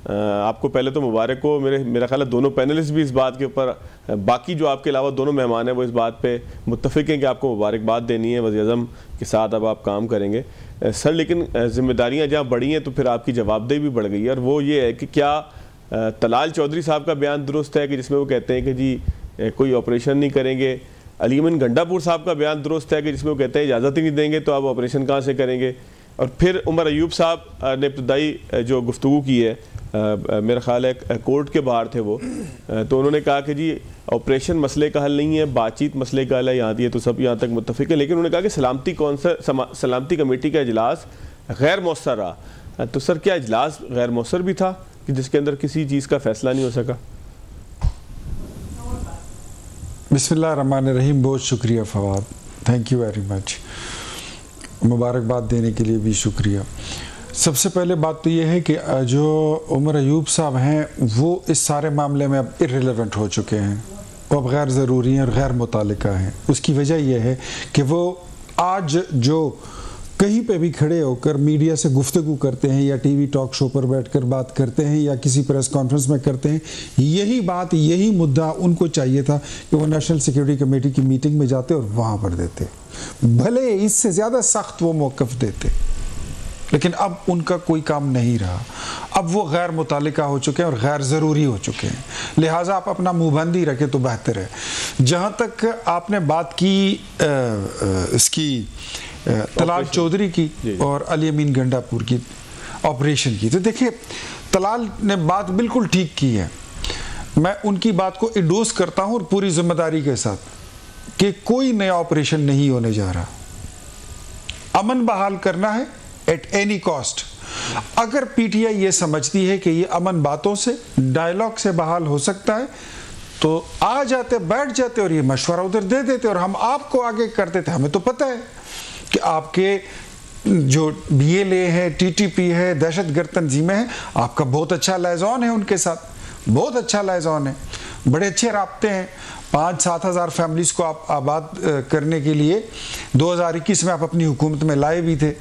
आपको पहले तो मुबारक हो, मेरा ख्याल है दोनों पैनलिस्ट भी इस बात के ऊपर, बाकी जो आपके अलावा दोनों मेहमान हैं वो इस बात पे मुत्तफिक हैं कि आपको मुबारकबाद देनी है, वज़ीर-ए-आज़म के साथ अब आप काम करेंगे सर। लेकिन जिम्मेदारियां जहाँ बढ़ी हैं तो फिर आपकी जवाबदेही भी बढ़ गई है, और वो ये है कि क्या तलाल चौधरी साहब का बयान दुरुस्त है कि जिसमें वो कहते हैं कि जी कोई ऑपरेशन नहीं करेंगे, अली अमीन गंडापुर साहब का बयान दुरुस्त है कि जिसमें वो कहते हैं इजाज़त ही नहीं देंगे तो आप ऑपरेशन कहाँ से करेंगे, और फिर उमर अयूब साहब ने इब्तदाई जो गुफ्तगू की है, मेरा ख्याल है कोर्ट के बाहर थे वो, तो उन्होंने कहा कि जी ऑपरेशन मसले का हल नहीं है, बातचीत मसले का हल है, यहाँ दिए तो सब यहाँ तक मुत्तफिक है। लेकिन उन्होंने कहा कि सलामती कमेटी का इजलास गैर मौसर रहा, तो सर क्या इजलास गैर मौसर भी था कि जिसके अंदर किसी चीज़ का फैसला नहीं हो सका? बिस्मिल्लाहिर्रहमानिर्रहीम, बहुत शुक्रिया Fawad, thank you very much, मुबारकबाद देने के लिए भी शुक्रिया। सबसे पहले बात तो ये है कि जो उमर अयूब साहब हैं वो इस सारे मामले में अब इर्रेलेवेंट हो चुके हैं, वो अब गैर ज़रूरी हैं और गैर मुतालिका हैं। उसकी वजह यह है कि वो आज जो कहीं पे भी खड़े होकर मीडिया से गुफ्तगू करते हैं या टीवी टॉक शो पर बैठकर बात करते हैं या किसी प्रेस कॉन्फ्रेंस में करते हैं, यही बात, यही मुद्दा उनको चाहिए था कि वो नेशनल सिक्योरिटी कमेटी की मीटिंग में जाते और वहाँ पर देते, भले इससे ज़्यादा सख्त वो मौक़िफ़ देते, लेकिन अब उनका कोई काम नहीं रहा। अब वो गैर मुतालिका हो चुके हैं और गैर ज़रूरी हो चुके हैं, लिहाजा आप अपना मुँह बंद ही रखें तो बेहतर है। जहाँ तक आपने बात की इसकी तलाल चौधरी की और अली अमीन गंडापुर की ऑपरेशन की, तो देखिए तलाल ने बात बिल्कुल ठीक की है, मैं उनकी बात को इंडोर्स करता हूँ और पूरी जिम्मेदारी के साथ कि कोई नया ऑपरेशन नहीं होने जा रहा, अमन बहाल करना है एट एनी कॉस्ट। अगर पीटीआई ये समझती है कि ये अमन बातों से, डायलॉग से बहाल हो सकता है तो आ जाते, बैठ जाते और ये मशवरा उधर दे देते और हम आपको आगे कर देते। हमें तो पता है कि आपके जो BLA है, TTP है, दहशतगर्द तंजीमें हैं, आपका बहुत अच्छा लाइज़ॉन है उनके साथ, बहुत अच्छा लाइज़ॉन है, बड़े अच्छे राब्ते हैं। 5-7 हज़ार फैमिलीज़ को आप आबाद करने के लिए 2021 में आप अपनी हुकूमत में लाए भी थे।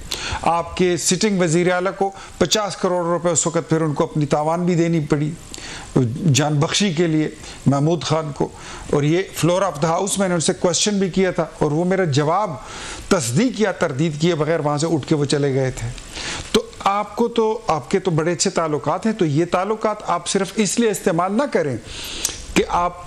आपके सिटिंग वज़ीर आला को 50 करोड़ रुपए उस वक़्त फिर उनको अपनी तावान भी देनी पड़ी जान बख्शी के लिए, महमूद खान को, और ये फ्लोर ऑफ द हाउस मैंने उनसे क्वेश्चन भी किया था और वो मेरा जवाब तस्दीक या तरदीद किए बगैर वहाँ से उठ के वो चले गए थे। तो आपको तो, आपके तो बड़े अच्छे ताल्लुकात हैं, तो ये ताल्लुकात आप सिर्फ इसलिए इस्तेमाल ना करें कि आप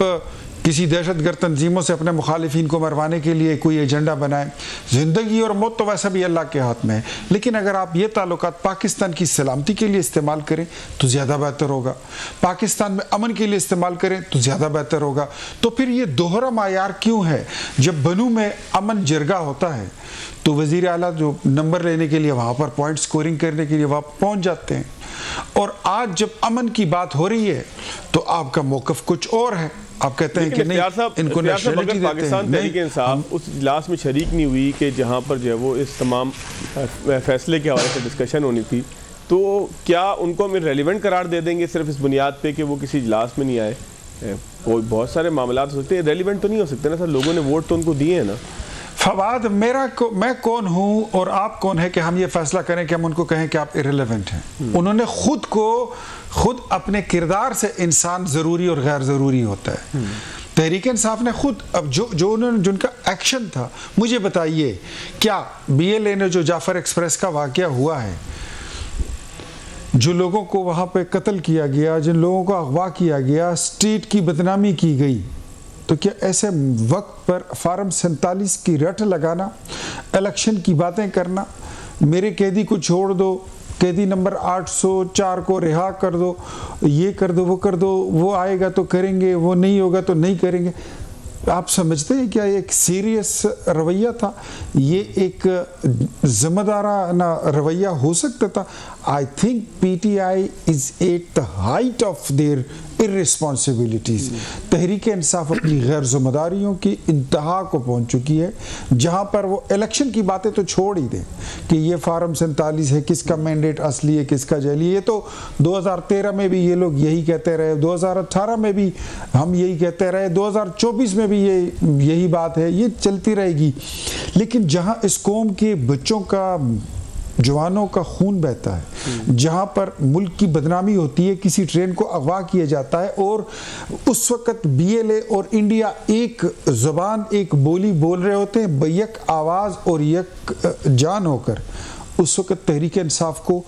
किसी दहशतगर्द तंजीमों से अपने मुखालिफिन को मरवाने के लिए कोई एजेंडा बनाएं। ज़िंदगी और मौत तो वैसा भी अल्लाह के हाथ में है, लेकिन अगर आप ये ताल्लुकात पाकिस्तान की सलामती के लिए इस्तेमाल करें तो ज़्यादा बेहतर होगा, पाकिस्तान में अमन के लिए इस्तेमाल करें तो ज़्यादा बेहतर होगा। तो फिर ये दोहरा मायार क्यों है? जब बनू में अमन जरगा होता है तो वज़ीर आला जो नंबर लेने के लिए वहाँ पर पॉइंट स्कोरिंग करने के लिए वहाँ पहुँच जाते हैं, और आज जब अमन की बात हो रही है तो आपका मौक़िफ़ कुछ और है। आप कहते हैं कि नहीं, इनको नेशनलिटी देते पाकिस्तान तहरीक इंसाफ उस इजलास में शरीक नहीं हुई कि जहाँ पर जो है वो इस तमाम फैसले के हवाले से डिस्कशन होनी थी, तो क्या उनको हम रेलिवेंट करार दे देंगे सिर्फ इस बुनियाद पे कि वो किसी इजलास में नहीं आए? कोई बहुत सारे मामला हो सकते हैं, रेलिवेंट तो नहीं हो सकते ना सर, लोगों ने वोट तो उनको दिए हैं ना। फवाद, मैं कौन हूँ और आप कौन है कि हम ये फैसला करें कि हम उनको कहें कि आप इरेलेवेंट हैं? उन्होंने खुद अपने किरदार से इंसान ज़रूरी और गैर ज़रूरी होता है। तहरीक इंसाफ ने खुद, अब जो उन्होंने, जिनका एक्शन था, मुझे बताइए क्या BLA ने जो जाफर एक्सप्रेस का वाक़या हुआ है, जो लोगों को वहाँ पे कत्ल किया गया, जिन लोगों को अगवा किया गया, स्टेट की बदनामी की गई, तो क्या ऐसे वक्त पर फार्म 47 की रट लगाना, इलेक्शन की बातें करना, मेरे कैदी को छोड़ दो, कैदी नंबर 804 को रिहा कर दो, ये कर दो, वो कर दो, वो आएगा तो करेंगे, वो नहीं होगा तो नहीं करेंगे, आप समझते हैं क्या एक सीरियस रवैया था? ये एक जिम्मेदाराना रवैया हो सकता था? I think PTI is at the height of their irresponsibilities. Tehreek Insaf अपनी गैर जिम्मेदारियों की इंतहा को पहुंच चुकी है, जहां पर वो इलेक्शन की बातें तो छोड़ ही दें कि ये फार्म 47 है, किसका मैंडेट असली है, किसका जली है। ये तो 2013 में भी ये लोग यही कहते रहे, 2018 में भी हम यही कहते रहे, 2024 में भी यही बात है, ये चलती रहेगी। लेकिन जहां इस कौम के बच्चों का जवानों का खून बहता है, जहां पर मुल्क की बदनामी होती है, किसी ट्रेन को अगवा किया जाता है और उस वक्त BLA और इंडिया एक ज़बान एक बोली बोल रहे होते हैं, बैक आवाज़ और एक जान होकर, उस वक्त तहरीक इंसाफ को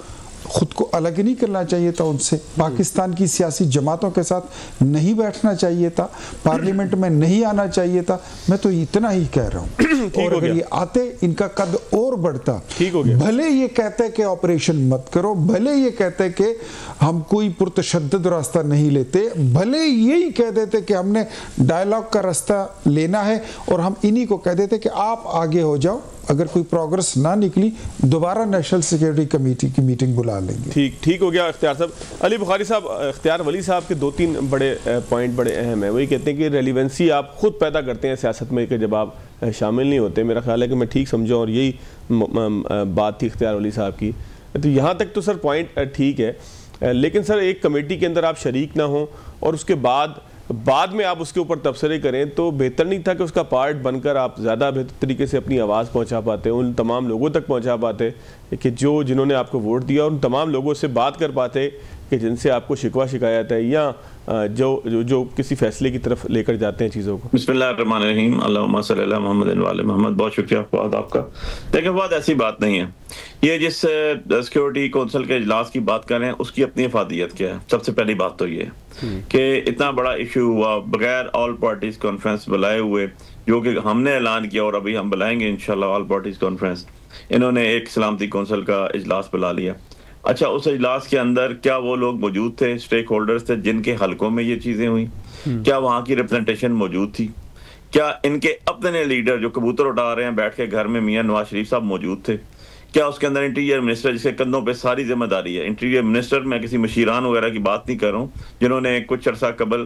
खुद को अलग नहीं करना चाहिए था उनसे, पाकिस्तान की सियासी जमातों के साथ नहीं बैठना चाहिए था, पार्लियामेंट में नहीं आना चाहिए था। मैं तो इतना ही कह रहा हूँ। और अगर ये आते, इनका कद और बढ़ता। भले ये कहते कि ऑपरेशन मत करो, भले ये कहते कि हम कोई पुरतशद्दद रास्ता नहीं लेते, भले यही कह देते कि हमने डायलॉग का रास्ता लेना है और हम इन्हीं को कह देते कि आप आगे हो जाओ, अगर कोई प्रोग्रेस ना निकली दोबारा नेशनल सिक्योरिटी कमेटी की मीटिंग बुला लेंगे। ठीक हो गया इख्तियार साहब। अली बुखारी साहब, इख्तियार वली साहब के 2-3 बड़े पॉइंट बड़े अहम हैं। वही कहते हैं कि रेलिवेंसी आप खुद पैदा करते हैं सियासत में कि जब आप शामिल नहीं होते। मेरा ख्याल है कि मैं ठीक समझा और यही बात थी इख्तियार वली साहब की। तो यहाँ तक तो सर पॉइंट ठीक है, लेकिन सर एक कमेटी के अंदर आप शरीक ना हो और उसके बाद में आप उसके ऊपर तबसरे करें तो बेहतर नहीं था कि उसका पार्ट बनकर आप ज़्यादा बेहतर तरीके से अपनी आवाज़ पहुंचा पाते, उन तमाम लोगों तक पहुंचा पाते कि जिन्होंने आपको वोट दिया, उन तमाम लोगों से बात कर पाते कि जिनसे आपको शिकवा शिकायत है या जो किसी फैसले की तरफ लेकर जाते हैं चीज़ों को। बिस्मिल्लाहिर्रहमानिर्रहीम, अल्लाहुम्मा सल्ली अला मुहम्मद व आले मोहम्मद। बहुत शुक्रिया फवाद आपका। देखिए फवाद, ऐसी बात नहीं है। ये जिस सिक्योरिटी कौंसिल के इजलास की बात कर रहे हैं उसकी अपनी अफादियत क्या है। सबसे पहली बात तो ये है कि इतना बड़ा इशू हुआ बगैर ऑल पार्टीज कॉन्फ्रेंस बुलाए हुए, जो कि हमने ऐलान किया और अभी हम बुलाएंगे इंशाल्लाह ऑल पार्टीज कॉन्फ्रेंस। इन्होंने एक सलामती कौंसिल का इजलास बुला लिया। अच्छा, उस इजलास के अंदर क्या वो लोग मौजूद थे, स्टेक होल्डर्स थे जिनके हलकों में ये चीजें हुई? क्या वहां की रिप्रेजेंटेशन मौजूद थी? क्या इनके अपने लीडर जो कबूतर उड़ा रहे हैं बैठ के घर में, मियां नवाज शरीफ साहब मौजूद थे? क्या उसके अंदर इंटीरियर मिनिस्टर जिसके कंधों पे सारी जिम्मेदारी है, इंटीरियर मिनिस्टर, मैं किसी मशीरान वगैरह की बात नहीं कर रहा हूँ, जिन्होंने कुछ अर्सा कबल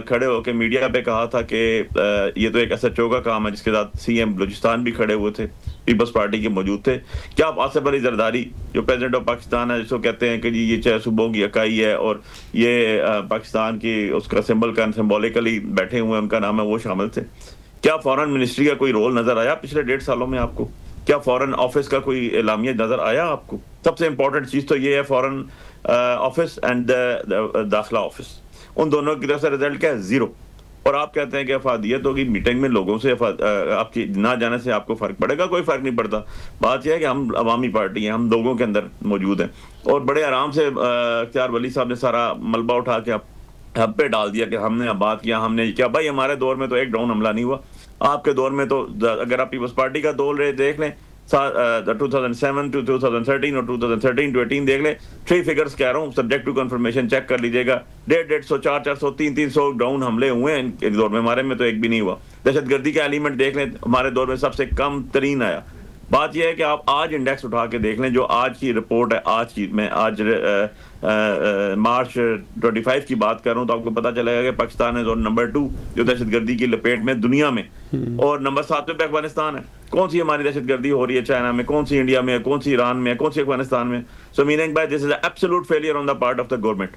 खड़े होकर मीडिया पे कहा था कि ये तो एक SHO का काम है, जिसके साथ CM बलूचिस्तान भी खड़े हुए थे, पीपल्स पार्टी के मौजूद थे। क्या आप आसिफ अली जरदारी जो प्रेसिडेंट ऑफ पाकिस्तान है, जिसको कहते हैं कि जी ये 6 सूबों की इकाई है और ये पाकिस्तान की उसका सिंबल का सिंबॉलिकली बैठे हुए उनका नाम है, वो शामिल थे? क्या फॉरेन मिनिस्ट्री का कोई रोल नजर आया पिछले 1.5 सालों में आपको? क्या फॉरेन ऑफिस का कोई एलामिया नजर आया आपको? सबसे इंपॉर्टेंट चीज तो ये है, फॉरेन ऑफिस एंड दाखिला ऑफिस, उन दोनों की तरफ से रिजल्ट क्या है? 0। और आप कहते हैं कि अफादियत होगी मीटिंग में, लोगों से आपकी ना जाने से आपको फर्क पड़ेगा? कोई फर्क नहीं पड़ता। बात यह है कि हम अवामी पार्टी हैं, हम लोगों के अंदर मौजूद हैं और बड़े आराम से इख्तियार वली साहब ने सारा मलबा उठा के हम पे डाल दिया कि हमने बात किया, हमने क्या। भाई हमारे दौर में तो एक ड्रोन हमला नहीं हुआ, आपके दौर में तो अगर आप पीपल्स पार्टी का दौर देख लें 2007 to 2013 और 2013 to 18 देख ले, 3 फिगर्स कह रहा हूँ, सब्जेक्ट टू कंफर्मेशन चेक कर लीजिएगा। 150, 400, 300 ड्रोन हमले हुए हैं इनके दौर में, हमारे में तो एक भी नहीं हुआ। दहशतगर्दी का एलिमेंट देख लें, हमारे दौर में सबसे कम तरीन आया। बात यह है कि आप आज इंडेक्स उठा के देख लें, जो आज की रिपोर्ट है, आज की मैं आज मार्च 25 की बात कर रहा हूँ, तो आपको पता चलेगा कि पाकिस्तान है नंबर 2 जो दहशतगर्दी की लपेट में दुनिया में, और नंबर 7 पे अफगानिस्तान है। कौन सी हमारी दहशतगर्दी हो रही है? चाइना में, कौन सी इंडिया में, कौन सी ईरान में, कौन सी अफगानिस्तान में? सो meaning by this is absolute failure on the part of the government.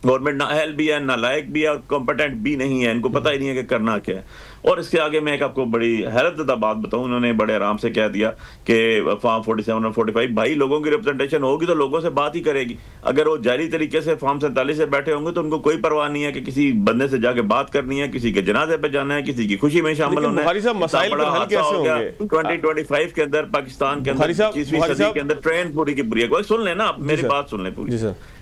Government ना अहल भी है, ना लायक भी है और कॉम्पिटेंट भी नहीं है, इनको पता ही नहीं है कि करना क्या है। और इसके आगे मैं एक आपको बड़ी हैरतज़दा बात बताऊं, उन्होंने बड़े आराम से कह दिया कि फॉर्म 47 और 45, भाई लोगों की रिप्रेजेंटेशन होगी तो लोगों से बात ही करेगी। अगर वो जारी तरीके से फॉर्म 47 से बैठे होंगे तो उनको कोई परवाह नहीं है कि किसी बंदे से जाके बात करनी है, किसी के जनाजे पे जाना है, किसी की खुशी में शामिल होना है। 2025 के अंदर पाकिस्तान के अंदर 21वीं सदी के अंदर ट्रेन पूरी की पूरी है। सुन लेना आप, मेरी बात सुन ले पूरी।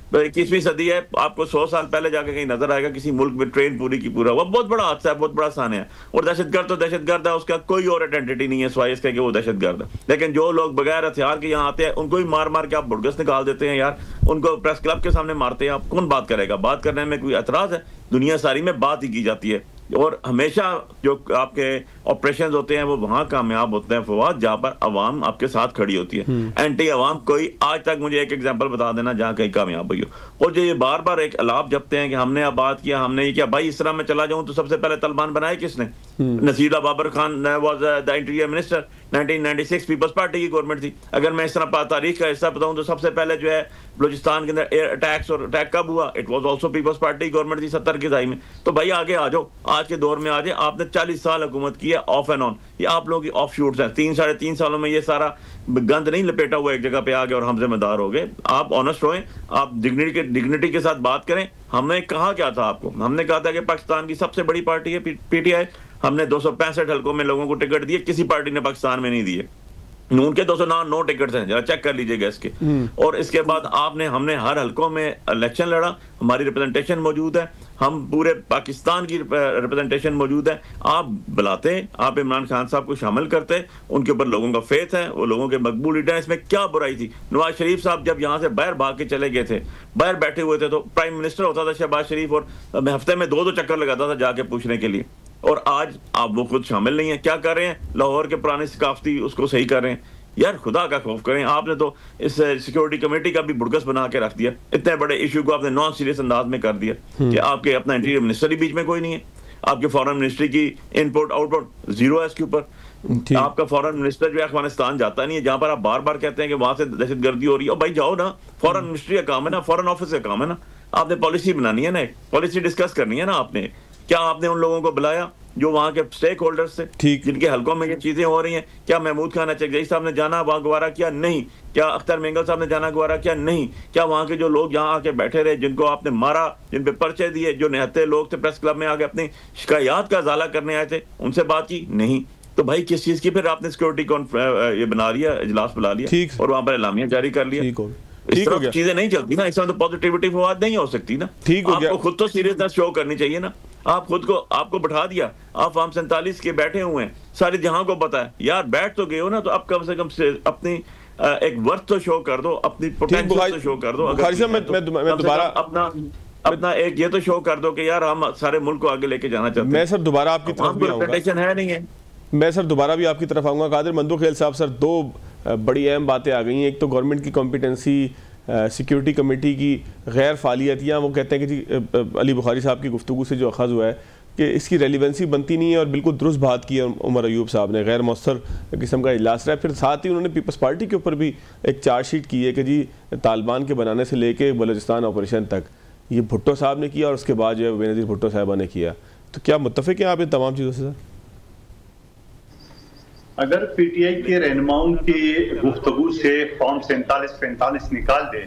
21वीं सदी है, आपको 100 साल पहले जाके कहीं नजर आएगा किसी मुल्क में ट्रेन पूरी की पूरा हुआ? बहुत बड़ा हादसा है, बहुत बड़ा सान्या है। और दहशतगर्द तो दहशतगर्द है, उसका कोई और आइडेंटिटी नहीं है सिवाय इसके कि वो दहशतगर्द है। लेकिन जो लोग बगैर हथियार के यहाँ आते हैं उनको ही मार मार के आप बुड़गस निकाल देते हैं यार, उनको प्रेस क्लब के सामने मारते हैं आप। कौन बात करेगा? बात करने में कोई एतराज है? दुनिया सारी में बात ही की जाती है और हमेशा जो आपके ऑपरेशंस होते हैं वो वहां कामयाब होते हैं फवाद जहां पर अवाम आपके साथ खड़ी होती है। एंटी अवाम कोई आज तक मुझे एक एग्जांपल बता देना जहां कहीं कामयाब हुई हो। और जो ये बार बार एक अलाप जपते हैं कि हमने अब बात किया, हमने ये किया, भाई इस तरह मैं चला जाऊं तो सबसे पहले तालिबान बनाए किसने? Nasirullah Babar Khan was the interior minister 1996 Peoples Party की गवर्नमेंट थी। अगर मैं इस तरह तारीख का हिस्सा बताऊं तो सबसे पहले जो है बलूचिस्तान के अंदर एयर अटैक्स और अटैक कब हुआ, it was also Peoples Party government थी 70 की दहाई में। तो भाई आगे आ जाओ, आज के दौर में आ जाए। आपने 40 साल हुकूमत की है ऑफ एंड ऑन, ये आप लोगों की ऑफ शूट्स हैं। 3-3.5 सालों में ये सारा गंद नहीं लपेटा हुआ एक जगह पे आ गए और हम जिम्मेदार हो गए। आप ऑनेस्ट होएं, आप डिग्निटी के साथ बात करें। हमने कहा क्या था आपको, हमने कहा था कि पाकिस्तान की सबसे बड़ी पार्टी है पीटीआई। हमने 265 हल्कों में लोगों को टिकट दिए, किसी पार्टी ने पाकिस्तान में नहीं दिए। नून के 209 टिकट्स हैं, जरा चेक कर लीजिएगा इसके। और इसके बाद हमने हर हल्कों में इलेक्शन लड़ा, हमारी रिप्रेजेंटेशन मौजूद है, हम पूरे पाकिस्तान की रिप्रेजेंटेशन मौजूद है। आप बुलाते, आप इमरान खान साहब को शामिल करते, उनके ऊपर लोगों का फेथ है, वो लोगों के मकबूल लीडर हैं, इसमें क्या बुराई थी। नवाज शरीफ साहब जब यहाँ से बाहर भाग के चले गए थे, बाहर बैठे हुए थे, तो प्राइम मिनिस्टर होता था शहबाज शरीफ, और हफ्ते में 2 चक्कर लगाता था जाके पूछने के लिए। और आज आप वो खुद शामिल नहीं है। क्या कर रहे हैं, लाहौर के पुराने सकाफती उसको सही कर रहे हैं। यार खुदा का खौफ करें, आपने तो इस सिक्योरिटी कमेटी का भी बुड़गस बना के रख दिया। इतने बड़े इशू को आपने नॉन सीरियस अंदाज में कर दिया कि आपके अपना इंटीरियर मिनिस्टर ही बीच में कोई नहीं है, आपके फॉरेन मिनिस्ट्री की इनपुट आउटपुट जीरो है इसके ऊपर। आपका फॉरेन मिनिस्टर जो है अफगानिस्तान जाता नहीं है, जहां पर आप बार बार कहते हैं कि वहां से दहशतगर्दी हो रही है। भाई जाओ ना, फॉरेन मिनिस्ट्री का काम है ना, फॉरेन ऑफिस का काम है ना। आपने पॉलिसी बनानी है ना, एक पॉलिसी डिस्कस करनी है ना आपने। क्या आपने उन लोगों को बुलाया जो वहां के स्टेक होल्डर्स थे, जिनके हलकों में ये चीजें हो रही हैं? क्या महमूद खान चकजई साहब ने जाना वहां गवारा किया? नहीं। क्या अख्तर मेंगल साहब ने जाना गवारा किया? नहीं। क्या वहां के जो लोग यहाँ आके बैठे रहे, जिनको आपने मारा, जिन पे पर्चे दिए, जो निहत्ते लोग थे प्रेस क्लब में आके अपनी शिकायत का इजाला करने आए थे, उनसे बात की? नहीं। तो भाई किस चीज की फिर आपने सिक्योरिटी ये बना लिया, इजलास बुला लिया और वहां पर एलामिया जारी कर लिया? इस तरह चीजें नहीं चलती ना, इस तरह तो पॉजिटिविटी फवाद नहीं हो सकती ना। आपको खुद तो सीरियसनेस शो करनी चाहिए ना। आप खुद को आपको बैठा दिया, आप फार्म 47 के बैठे हुए हैं, सारे जहां को पता है। यार बैठ तो गए हो ना, तो अब कम से कम से अपनी एक वर्थ तो शो कर दो, अपनी पोटेंशियल तो शो कर दो। मैं दोबारा अपना एक ये तो शो कर दो कि यार हम सारे मुल्क को आगे लेके जाना चाहते हैं। मैं सर दोबारा आपकी तरफ भी आऊंगा, है नहीं है। मैं सर दोबारा भी आपकी तरफ आऊंगा। कादिर मंदोखेल साहब, सर 2 बड़ी अहम बातें आ गई हैं। एक तो गवर्नमेंट की कॉम्पिटेंसी, सिक्योरिटी कमेटी की गैर फालियत, या वो कहते हैं कि जी अली बुखारी साहब की गुफ्तगू से जो अखज़ हुआ है कि इसकी रेलिवेंसी बनती नहीं है, और बिल्कुल दुरुस्त बात की है उमर अयूब साहब ने, गैर मौसर किस्म का इजलास रहा है। फिर साथ ही उन्होंने पीपल्स पार्टी के ऊपर भी एक चार्जशीट की है कि जी तालिबान के बनाने से लेके बलूचिस्तान ऑपरेशन तक ये भुट्टो साहब ने किया, और उसके बाद जो है बेनज़ीर भुट्टो साहबा ने किया। तो क्या मुत्तफ़िक़ हैं आप इन तमाम चीज़ों से सर? अगर पीटीआई के रहनुमाओं की गुफ्तगू से फॉर्म 47-45 निकाल दे,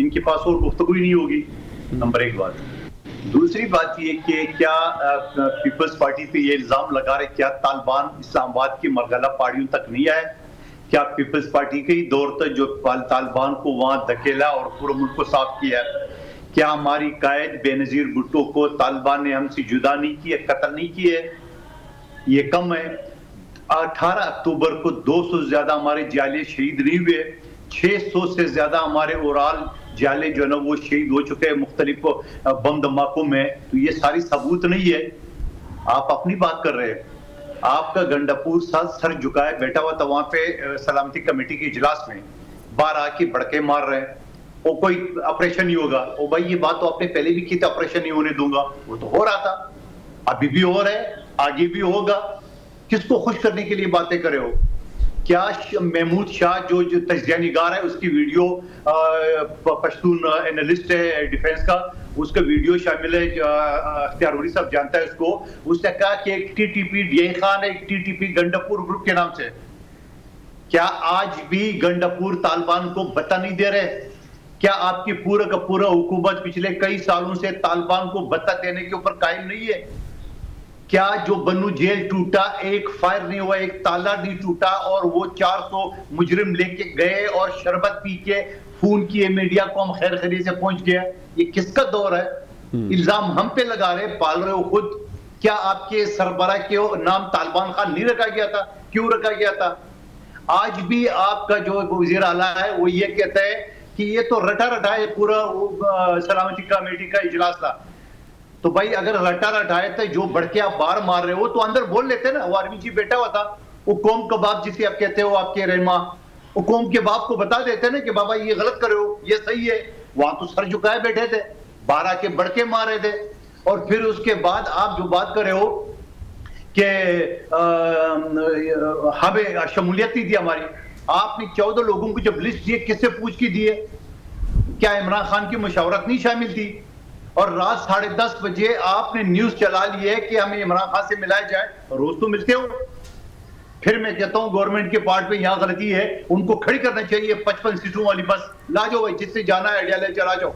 इनके पास और गुफ्तगू ही नहीं होगी। नंबर 1 बात। दूसरी बात ये कि क्या पीपल्स पार्टी पे ये इल्जाम लगा रहे, क्या तालिबान इस्लामाबाद की मरगला पहाड़ियों तक नहीं आए? क्या पीपल्स पार्टी के ही दौर तक जो तालिबान को वहां धकेला और पूरे मुल्क को साफ किया? क्या हमारी कायद बेनजीर भुट्टो को तालिबान ने हमसे जुदा नहीं किया, कत्ल नहीं किए? ये कम है। 18 अक्टूबर को 200 से ज्यादा हमारे जाले शहीद नहीं हुए, 600 से ज्यादा हमारे ओवरऑल जाले जो है ना वो शहीद हो चुके हैं मुख्तलिफ बम धमाकों में। तो ये सारी सबूत नहीं है, आप अपनी बात कर रहे हैं। आपका गंडापुर साथ सर झुकाए बैठा हुआ था वहां पे सलामती कमेटी के इजलास में, बाहर आके भड़के मार रहे हैं, वो कोई ऑपरेशन नहीं होगा। ओ भाई ये बात तो आपने पहले भी की थी, ऑपरेशन नहीं होने दूंगा। वो तो हो रहा था, अभी भी हो रहा है, आगे भी होगा। किसको खुश करने के लिए बातें कर रहे हो? क्या महमूद शाह जो तजिया निगार है, उसकी वीडियो, पश्तून एनालिस्ट है डिफेंस का, उसका वीडियो शामिल है, अख्तियार उरी साहब जानता है उसको। उसने कहा कि एक टीटीपी डीआई खान है, एक टीटीपी गंडापुर ग्रुप के नाम से। क्या आज भी गंडापुर तालिबान को बता नहीं दे रहे? क्या आपकी पूरा का पूरा हुकूमत पिछले कई सालों से तालिबान को बता देने के ऊपर कायल नहीं है? क्या जो बन्नू जेल टूटा, एक फायर नहीं हुआ, एक ताला नहीं टूटा, और वो 400 मुजरिम लेके गए और शरबत पी के खून किए, मीडिया को हम खैर खैरी से पहुंच गया? ये किसका दौर है? इल्जाम हम पे लगा रहे, पाल रहे हो खुद। क्या आपके सरबरा के नाम तालिबान खान नहीं रखा गया था? क्यों रखा गया था? आज भी आपका जो वजीर आला है वो ये कहता है कि ये तो रटा रटा है, पूरा सलामती कमेटी का इजलास था। तो भाई अगर रटा रटाए थे, जो बढ़के आप बाहर मार रहे हो तो अंदर बोल लेते ना। वो आर्मी चीफ बैठा हुआ था, वो कौम का बाप जिसे आप कहते हो, आपके रहनुमा, वो कौम के बाप को बता देते ना कि बाबा ये गलत कर रहे हो, ये सही है। वहां तो सर झुकाए बैठे थे, बाहर आके बढ़के मार रहे थे। और फिर उसके बाद आप जो बात कर रहे हो कि हमें शमूलियत नहीं दी हमारी। आपने 14 लोगों को जब लिस्ट दी, किससे पूछ के दी है? क्या इमरान खान की मुशावरत नहीं शामिल थी? और रात 10:30 बजे आपने न्यूज चला ली है कि हमें इमरान खान से मिलाया जाए। रोज तो मिलते हो। फिर मैं कहता हूं गवर्नमेंट के पार्ट पे यहाँ गलती है, उनको खड़ी करना चाहिए 55 सीटों वाली बस। ला जाओ भाई, जिससे जाना है आइडिया ले चला जाओ,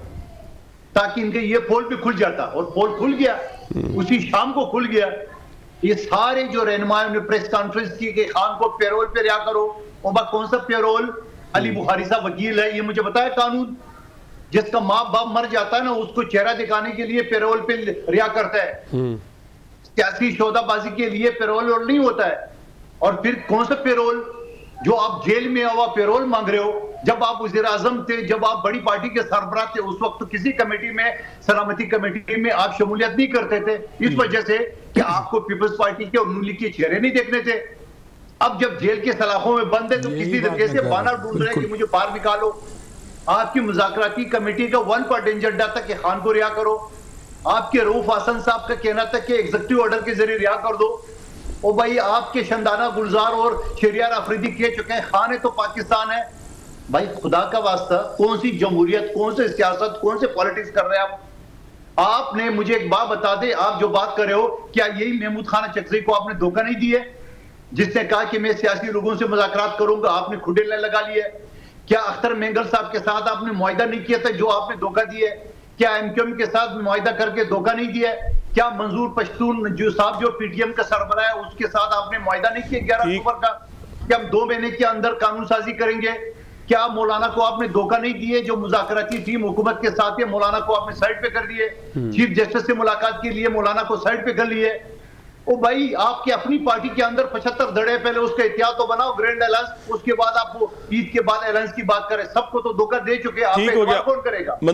ताकि इनके ये पोल भी खुल जाता। और पोल खुल गया, उसी शाम को खुल गया। ये सारे जो रहनुमाओं ने प्रेस कॉन्फ्रेंस की कि खान को पेरोल पे रिहा करो। और कौन सा पेरोल? अली बुखारी साहब वकील है, ये मुझे बताया कानून। जिसका माँ बाप मर जाता है ना, उसको चेहरा दिखाने के लिए पेरोल पे रिहा करता है। सियासी सौदाबाजी के लिए पेरोल और नहीं होता है। और फिर कौन सा पेरोल? जो आप जेल में हुआ पेरोल मांग रहे हो। जब आप वज़ीर आज़म थे, जब आप बड़ी पार्टी के सरबराह थे, उस वक्त तो किसी कमेटी में, सलामती कमेटी में आप शमूलियत नहीं करते थे, इस वजह से कि आपको पीपल्स पार्टी के और नून लीग के चेहरे नहीं देखने थे। अब जब जेल के सलाखों में बंद है तो किसी तरीके से बहाना ढूंढ रहे हैं कि मुझे बाहर निकालो। आपकी मुज़ाकराती कमेटी का वन पर एजेंडा था कि खान को रिहा करो। आपके रऊफ हसन साहब का कहना था कि एग्जीक्यूटिव ऑर्डर के जरिए रिहा कर दो। ओ भाई, आपके शंदाना गुलजार और शहरियार अफरीदी कह चुके हैं खान है तो पाकिस्तान है। भाई खुदा का वास्ता, कौन सी जमहूरियत, कौन से सियासत, कौन से पॉलिटिक्स कर रहे हैं आप? आपने मुझे एक बात बता दे, आप जो बात कर रहे हो, क्या यही महमूद खान चकज़ई को आपने धोखा नहीं दिया, जिसने कहा कि मैं सियासी लोगों से मुज़ाकरात करूंगा? आपने खुडे लगा लिए। क्या अख्तर मेंगल साहब के साथ आपने मुआहिदा नहीं किया था जो आपने धोखा दिया? क्या एमक्यूएम के साथ मुआहिदा करके धोखा नहीं दिया? क्या मंजूर पश्तून जो साहब जो पीटीएम का सरबराह है, उसके साथ आपने मुआहिदा नहीं किया 11 अक्टूबर का कि हम 2 महीने के अंदर कानून साजी करेंगे? क्या मौलाना को आपने धोखा नहीं दिए? जो मुज़ाकराती टीम हुकूमत के साथ है, मौलाना को आपने साइड पे कर दिए। चीफ जस्टिस से मुलाकात के लिए मौलाना को साइड पे कर लिए। ओ भाई, आपके अपनी पार्टी के अंदर 75 धड़े, पहले उसका इतिहास तो बनाओ, ग्रैंड अलायंस, उसके बाद आप ईद के बाद अलायंस की बात करें। सबको तो धोखा दे चुके, आप कौन करेगा?